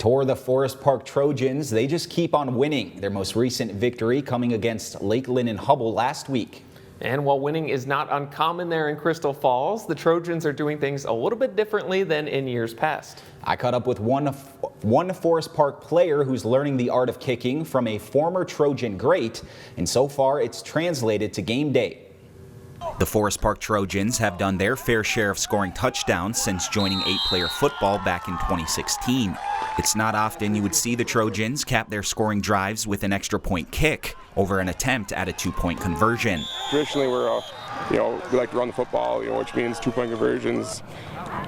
For the Forest Park Trojans, they just keep on winning. Their most recent victory coming against Lakeland and Hubbell last week. And while winning is not uncommon there in Crystal Falls, the Trojans are doing things a little bit differently than in years past. I caught up with one Forest Park player who's learning the art of kicking from a former Trojan great, and so far it's translated to game day. The Forest Park Trojans have done their fair share of scoring touchdowns since joining 8-player football back in 2016. It's not often you would see the Trojans cap their scoring drives with an extra point kick over an attempt at a 2-point conversion. Traditionally, we like to run the football, which means 2-point conversions.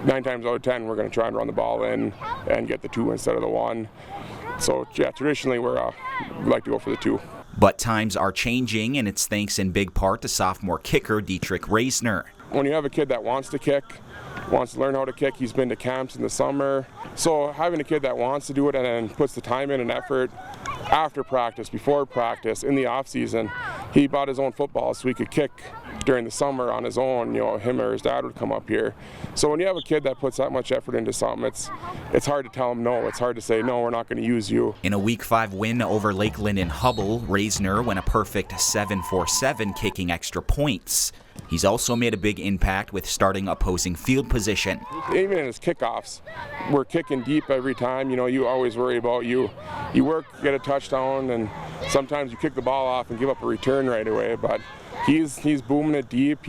9 times out of 10, we're going to try and run the ball in and get the 2 instead of the 1. So yeah, traditionally we like to go for the 2. But times are changing, and it's thanks in big part to sophomore kicker Dietrich Rasner. When you have a kid that wants to kick, wants to learn how to kick, he's been to camps in the summer. So having a kid that wants to do it and then puts the time in and effort after practice, before practice, in the off season, he bought his own football so he could kick during the summer on his own. Him or his dad would come up here. So when you have a kid that puts that much effort into something, it's hard to tell him no. It's hard to say, no, we're not going to use you. In a Week 5 win over Lakeland and Hubbell, Rasner went a perfect 7-for-7 kicking extra points. He's also made a big impact with starting opposing field position. Even in his kickoffs, we're kicking deep every time. You always worry about you work, get a touchdown, and sometimes you kick the ball off and give up a return right away. But he's booming it deep.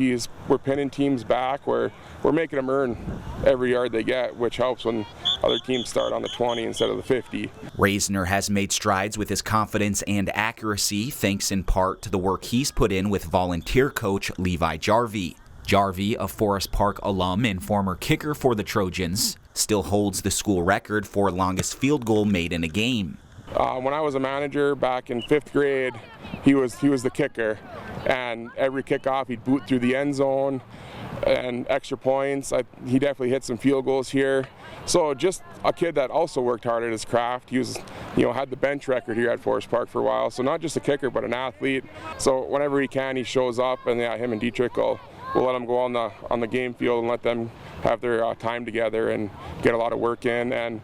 We're pinning teams back. We're making them earn every yard they get, which helps when other teams start on the 20 instead of the 50. Rasner has made strides with his confidence and accuracy, thanks in part to the work he's put in with volunteer coach Levi Jarvi. Jarvi, a Forest Park alum and former kicker for the Trojans, still holds the school record for longest field goal made in a game. When I was a manager back in 5th grade, he was the kicker, and every kickoff he'd boot through the end zone and extra points. He definitely hit some field goals here. So just a kid that also worked hard at his craft. He was, had the bench record here at Forest Park for a while. So not just a kicker, but an athlete. So whenever he can, he shows up, and him and Dietrich will let him go on the game field and let them have their time together and get a lot of work in. And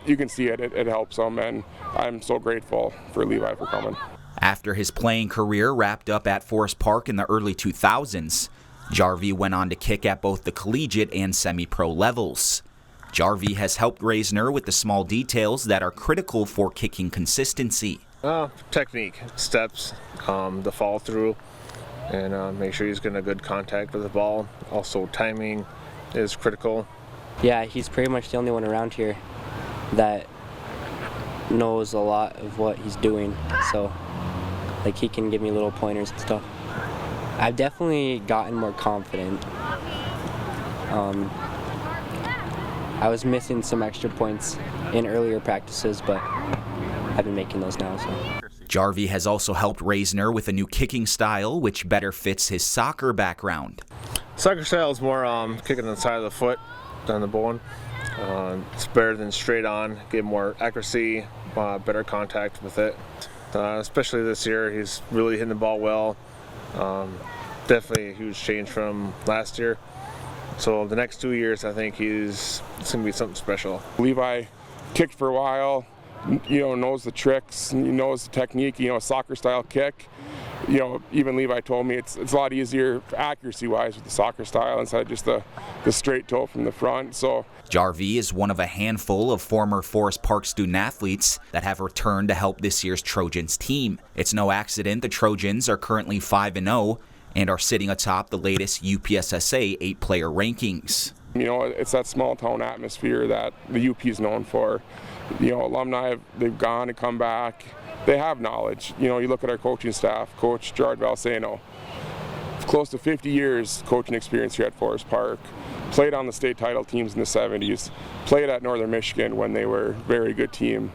you can see it helps them. And I'm so grateful for Levi for coming. After his playing career wrapped up at Forest Park in the early 2000s, Jarvi went on to kick at both the collegiate and semi-pro levels. Jarvi has helped Rasner with the small details that are critical for kicking consistency. Technique, steps, the follow through, and make sure he's getting a good contact with the ball. Also timing is critical. Yeah, he's pretty much the only one around here that knows a lot of what he's doing, so he can give me little pointers and stuff. I've definitely gotten more confident. I was missing some extra points in earlier practices, but I've been making those now. So. Jarvi has also helped Rasner with a new kicking style, which better fits his soccer background. Soccer style is more kicking on the side of the foot than the bone. It's better than straight on, get more accuracy, better contact with it. Especially this year, he's really hitting the ball well. Definitely a huge change from last year. So the next 2 years, I think it's going to be something special. Levi kicked for a while, knows the tricks, knows the technique, soccer style kick. Even Levi told me it's a lot easier accuracy-wise with the soccer style instead of just the straight toe from the front. So Jarvi is one of a handful of former Forest Park student athletes that have returned to help this year's Trojans team. It's no accident the Trojans are currently 5-0 and are sitting atop the latest UPSSA 8-player rankings. It's that small town atmosphere that the UP is known for. Alumni, they've gone and come back. They have knowledge. You look at our coaching staff, Coach Gerard Valseno, close to 50 years coaching experience here at Forest Park, played on the state title teams in the 70s, played at Northern Michigan when they were a very good team,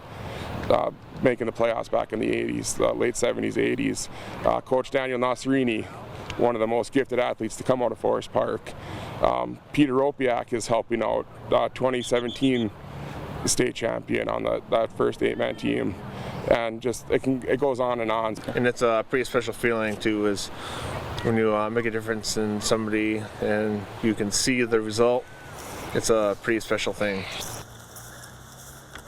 making the playoffs back in the 80s, late 70s, 80s. Coach Daniel Nasserini, one of the most gifted athletes to come out of Forest Park. Peter Ropiak is helping out, 2017 state champion on that first 8-man team. And just it goes on and on. And it's a pretty special feeling too, is when you make a difference in somebody and you can see the result. It's a pretty special thing.